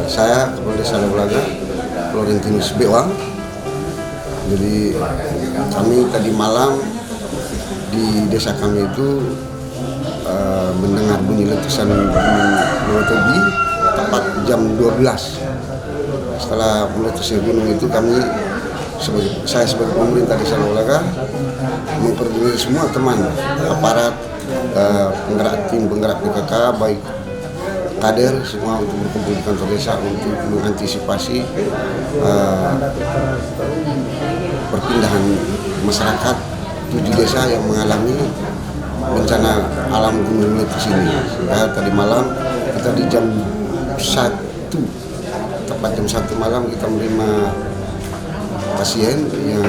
Saya Kepala Desa Lewulaga, Florentinus Bewang. Jadi kami tadi malam di desa kami itu mendengar bunyi letusan gunung Menotobi tepat jam 12. Setelah meletusnya gunung itu saya sebagai pemerintah Desa Lewulaga memperoleh semua teman aparat, tim penggerak PKK, baik kader semua untuk berkumpul di kantor desa untuk mengantisipasi perpindahan masyarakat 7 desa yang mengalami bencana alam gunung meletus ini. Sehingga tadi malam kita di jam 1, tepat jam 1 malam kita menerima pasien yang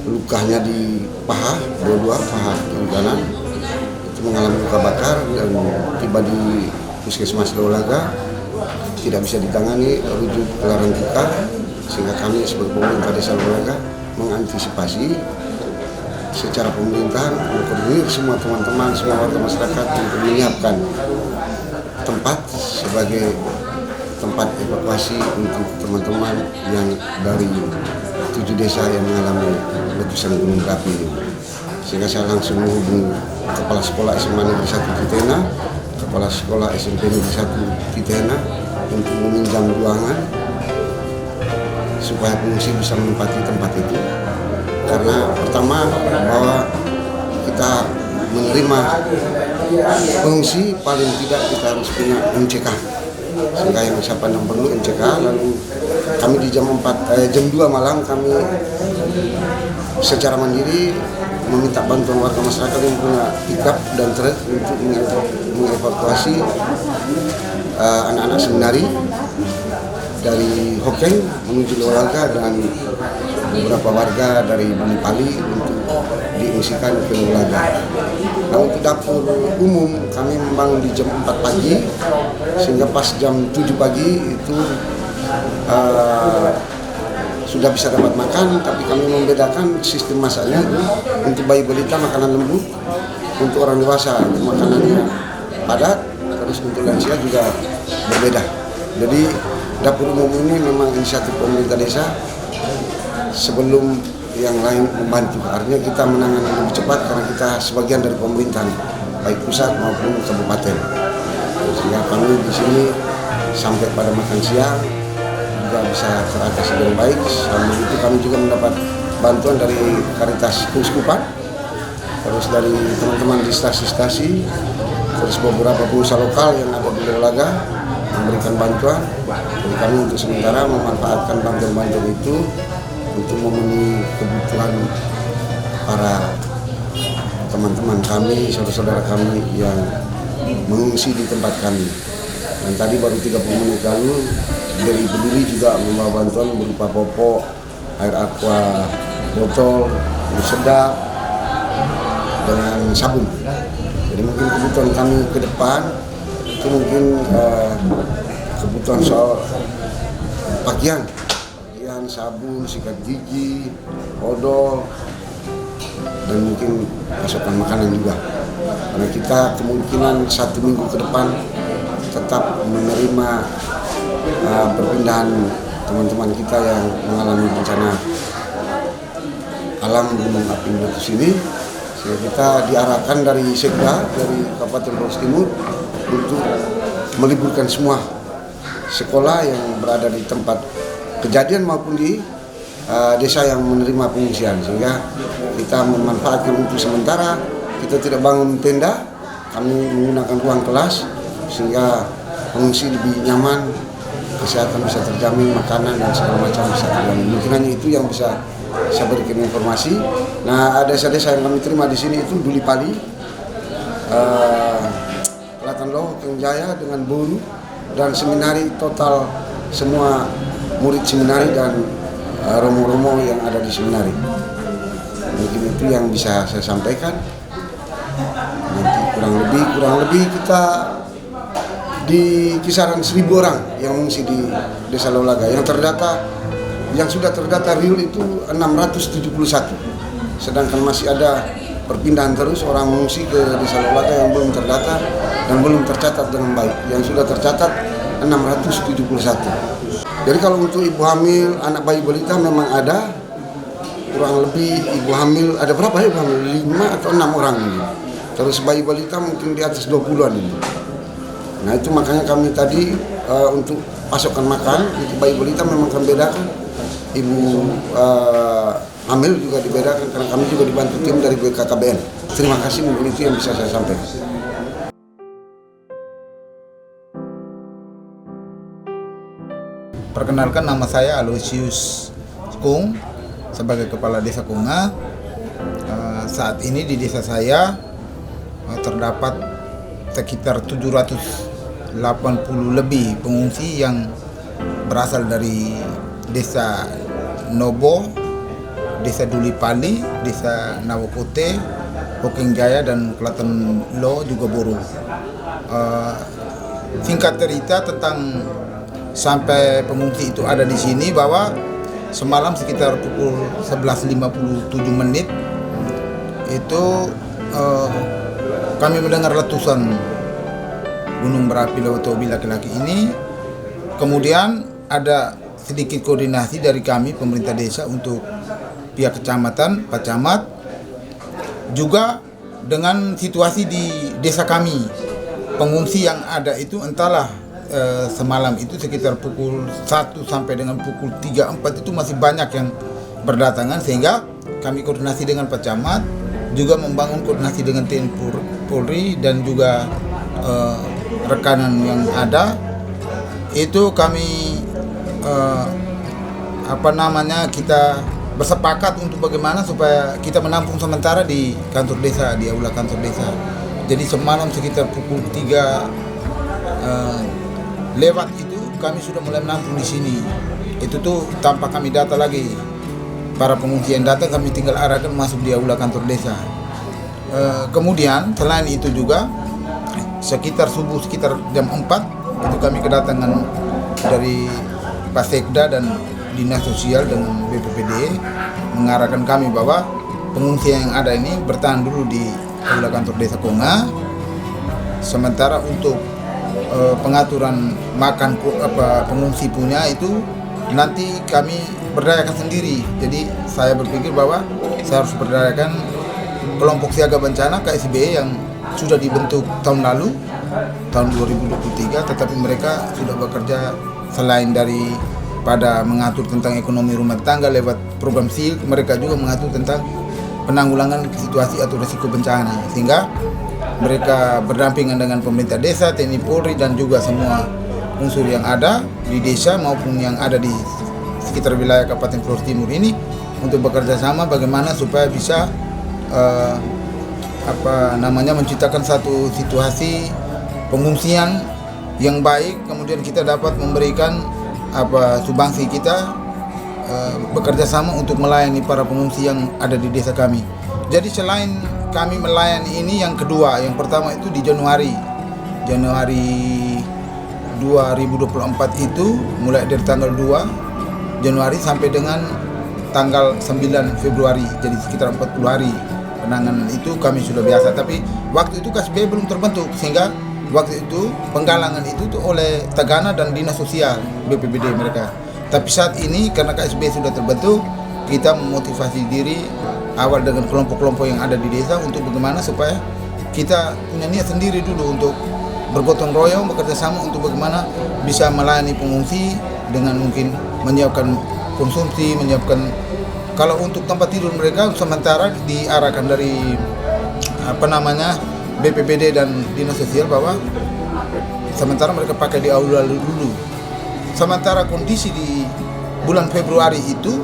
lukanya di paha, dua-dua paha kiri kanan itu mengalami luka bakar dan tiba di Puskesmas Lewulaga tidak bisa ditangani, rujuk ke Larantuka, sehingga kami sebagai pemerintah Desa Lewulaga mengantisipasi secara pemerintahan mengkoordinir semua teman-teman, semua warga masyarakat untuk menyiapkan tempat sebagai tempat evakuasi untuk teman-teman yang dari 7 desa yang mengalami letusan gunung berapi ini. Sehingga saya langsung menghubungi Kepala Sekolah SMA Negeri 1 Titena, Kepala Sekolah SMP Negeri 1 Titena untuk meminjam ruangan supaya pengungsi bisa menempati tempat itu. Karena pertama bahwa kita menerima pengungsi paling tidak kita harus punya MCK. Sehingga yang siapa yang perlu MCK, lalu kami di jam 2 malam kami secara mandiri meminta bantuan warga masyarakat yang punya pickup dan truk untuk mengevakuasi anak-anak seminari dari Hokeng menuju Lewulaga dan beberapa warga dari Bumi Pali untuk diungsikan ke Lewulaga. Nah, untuk dapur umum kami membangun di jam 4 pagi sehingga pas jam 7 pagi itu sudah bisa dapat makan, tapi kami membedakan sistem masaknya untuk bayi balita makanan lembut, untuk orang dewasa makanannya padat, terus untuk lansia juga berbeda. Jadi dapur umum ini memang inisiatif pemerintah desa sebelum yang lain membantu. Artinya kita menangani lebih cepat karena kita sebagian dari pemerintahan baik pusat maupun kabupaten. Sehingga kami di sini sampai pada makan siang juga bisa teratasi dengan baik. Sambil itu kami juga mendapat bantuan dari Karitas Keuskupan, terus dari teman-teman di stasi-stasi, terus beberapa pengusaha lokal yang ada di Lewulaga memberikan bantuan. Jadi kami untuk sementara memanfaatkan bantuan-bantuan itu untuk memenuhi kebutuhan para teman-teman kami, saudara-saudara kami yang mengungsi di tempat kami. Dan tadi baru 30 menit lalu dari Peduli juga membawa bantuan berupa popok, air aqua, botol, mie sedap, dengan sabun. Jadi mungkin kebutuhan kami ke depan itu mungkin kebutuhan soal pakaian, sabun, sikat gigi, odol, dan mungkin pasokan makanan juga. Karena kita kemungkinan 1 minggu ke depan tetap menerima perpindahan teman-teman kita yang mengalami bencana alam gunung api meletus ini. Sehingga kita diarahkan dari Sekda, dari Kabupaten Flores Timur untuk meliburkan semua sekolah yang berada di tempat kejadian maupun di desa yang menerima pengungsian, sehingga kita memanfaatkan untuk sementara kita tidak bangun tenda, kami menggunakan ruang kelas sehingga pengungsi lebih nyaman, kesehatan bisa terjamin, makanan dan segala macam bisa terjamin. Mungkin hanya itu yang bisa saya berikan informasi. Nah, desa-desa yang kami terima di sini itu Duli Pali, Selatan Loh, Hokeng Jaya dengan Boru dan seminari total semua murid seminari dan romo-romo yang ada di seminari. Mungkin itu yang bisa saya sampaikan. Nanti kurang lebih kita di kisaran 1.000 orang yang mengungsi di Desa Lewulaga. Yang sudah terdata real itu 671. Sedangkan masih ada perpindahan terus orang mengungsi ke Desa Lewulaga yang belum terdata dan belum tercatat dengan baik. Yang sudah tercatat 671. Jadi kalau untuk ibu hamil, anak bayi balita memang ada kurang lebih ibu hamil, ada berapa ya ibu hamil? 5 atau 6 orang ini. Terus bayi balita mungkin di atas 20-an ini. Nah itu makanya kami tadi untuk pasokan makan untuk bayi balita memang kami bedakan. Ibu hamil juga dibedakan karena kami juga dibantu tim dari BKKBN. Terima kasih, mungkin itu yang bisa saya sampaikan. Perkenalkan, nama saya Aloysius Kung sebagai Kepala Desa Kunga. Saat ini di desa saya terdapat sekitar 780 lebih pengungsi yang berasal dari Desa Nobo, Desa Dulipali, Desa Nawokote, Hokengjaya, dan Klaten Lo juga Boru. Singkat cerita tentang sampai pengungsi itu ada di sini, bahwa semalam sekitar pukul 11.57 menit itu kami mendengar letusan gunung berapi Lewotobi laki-laki ini. Kemudian ada sedikit koordinasi dari kami pemerintah desa untuk pihak kecamatan, Pak Camat, juga dengan situasi di desa kami. Pengungsi yang ada itu entahlah semalam itu sekitar pukul 1 sampai dengan pukul 3-4 itu masih banyak yang berdatangan, sehingga kami koordinasi dengan Pak Camat, juga membangun koordinasi dengan TNI Polri dan juga rekanan yang ada. Itu kami kita bersepakat untuk bagaimana supaya kita menampung sementara di kantor desa, di aula kantor desa. Jadi semalam sekitar pukul 3 lewat itu kami sudah mulai menampung di sini. Itu tuh tanpa kami data lagi para pengungsi yang datang, kami tinggal arahkan masuk di aula kantor desa. Kemudian selain itu juga sekitar subuh, sekitar jam 4 itu kami kedatangan dari Pak Sekda dan Dinas Sosial dengan BPPD mengarahkan kami bahwa pengungsi yang ada ini bertahan dulu di aula kantor desa Kunga. Sementara untuk pengaturan makan pengungsi punya itu nanti kami berdayakan sendiri. Jadi saya berpikir bahwa saya harus berdayakan kelompok siaga bencana KSB yang sudah dibentuk tahun lalu, tahun 2023, tetapi mereka sudah bekerja selain daripada mengatur tentang ekonomi rumah tangga lewat program SIL, mereka juga mengatur tentang penanggulangan situasi atau risiko bencana, sehingga mereka berdampingan dengan pemerintah desa, TNI Polri, dan juga semua unsur yang ada di desa maupun yang ada di sekitar wilayah Kabupaten Flores Timur ini untuk bekerja sama bagaimana supaya bisa menciptakan satu situasi pengungsian yang baik. Kemudian kita dapat memberikan sumbangsi kita bekerja sama untuk melayani para pengungsi yang ada di desa kami. Jadi selain kami melayani ini, yang kedua, yang pertama itu di Januari 2024 itu mulai dari tanggal 2 Januari sampai dengan tanggal 9 Februari, jadi sekitar 40 hari penanganan itu kami sudah biasa. Tapi waktu itu KSB belum terbentuk, sehingga waktu itu penggalangan itu tuh oleh Tagana dan Dinas Sosial BPBD mereka. Tapi saat ini karena KSB sudah terbentuk, kita memotivasi diri awal dengan kelompok-kelompok yang ada di desa untuk bagaimana supaya kita punya niat sendiri dulu untuk bergotong royong, bekerja sama untuk bagaimana bisa melayani pengungsi dengan mungkin menyiapkan konsumsi, menyiapkan kalau untuk tempat tidur mereka sementara diarahkan dari BPBD dan Dinas Sosial bahwa sementara mereka pakai di aula dulu. Sementara kondisi di bulan Februari itu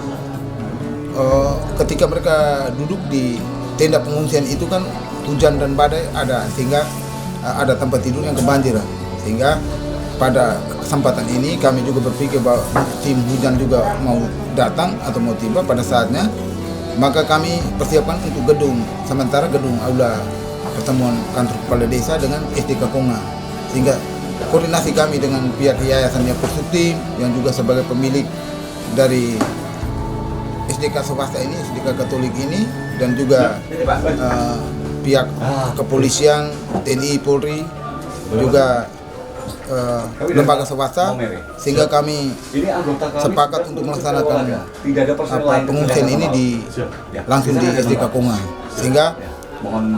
ketika mereka duduk di tenda pengungsian itu kan hujan dan badai ada, sehingga ada tempat tidur yang kebanjiran, sehingga pada kesempatan ini kami juga berpikir bahwa musim hujan juga mau datang atau mau tiba pada saatnya, maka kami persiapkan untuk gedung sementara, gedung aula pertemuan kantor kepala desa dengan SDK Kunga, sehingga koordinasi kami dengan pihak Yayasan Yakult Sutim yang juga sebagai pemilik dari SDK swasta ini, SDK Katolik ini, dan juga pihak kepolisian, TNI, Polri, juga lembaga swasta, sehingga kami sepakat untuk melaksanakan pengungsian ini langsung di SDK Konga. Sehingga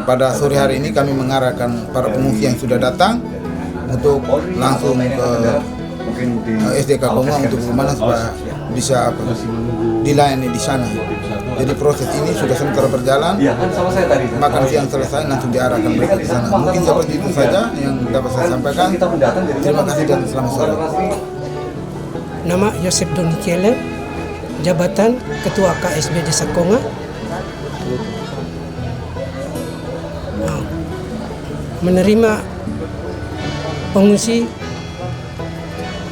pada sore hari ini kami mengarahkan para pengungsi yang sudah datang untuk langsung ke SDK Konga untuk bagaimana supaya bisa dilayani di sana. Jadi proses ini sudah sementara berjalan. Makan siang selesai langsung diarahkan mereka ke sana. Mungkin seperti itu saja yang dapat saya sampaikan. Terima kasih dan selamat sore. Nama Yosef Donikele, jabatan Ketua KSB Desa Konga. Menerima pengungsi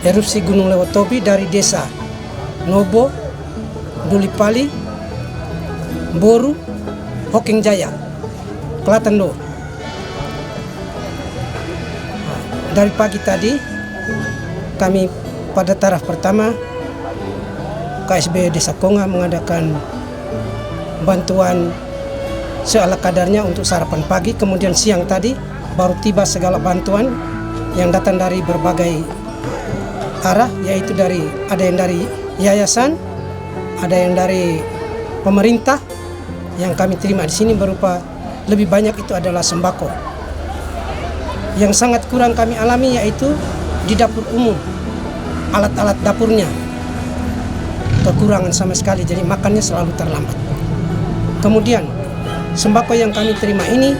erupsi Gunung Lewotobi dari desa Nobo, Dulipali, Boru, Hokeng Jaya, Kelatan Do. Dari pagi tadi kami pada taraf pertama KSB Desa Konga mengadakan bantuan seala kadarnya untuk sarapan pagi. Kemudian siang tadi baru tiba segala bantuan yang datang dari berbagai arah, yaitu ada yang dari yayasan, ada yang dari pemerintah. Yang kami terima di sini berupa lebih banyak itu adalah sembako. Yang sangat kurang kami alami yaitu di dapur umum, alat-alat dapurnya kekurangan sama sekali, jadi makannya selalu terlambat. Kemudian sembako yang kami terima ini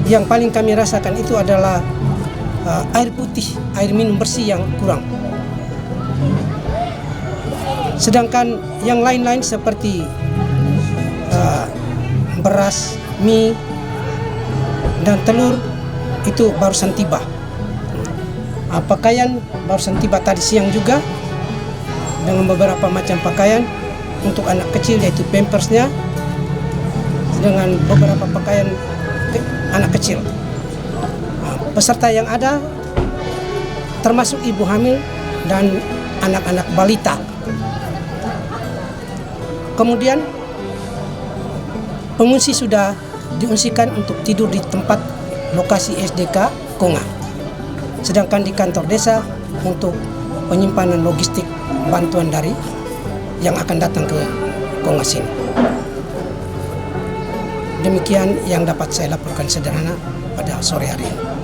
yang paling kami rasakan itu adalah air putih, air minum bersih yang kurang. Sedangkan yang lain-lain seperti beras, mie, dan telur itu barusan tiba. Pakaian barusan tiba tadi siang juga dengan beberapa macam pakaian untuk anak kecil yaitu pampersnya dengan beberapa pakaian anak kecil. Peserta yang ada termasuk ibu hamil dan anak-anak balita. Kemudian pengungsi sudah diungsikan untuk tidur di tempat lokasi SDK Konga. Sedangkan di kantor desa untuk penyimpanan logistik bantuan dari yang akan datang ke Konga sini. Demikian yang dapat saya laporkan sederhana pada sore hari ini.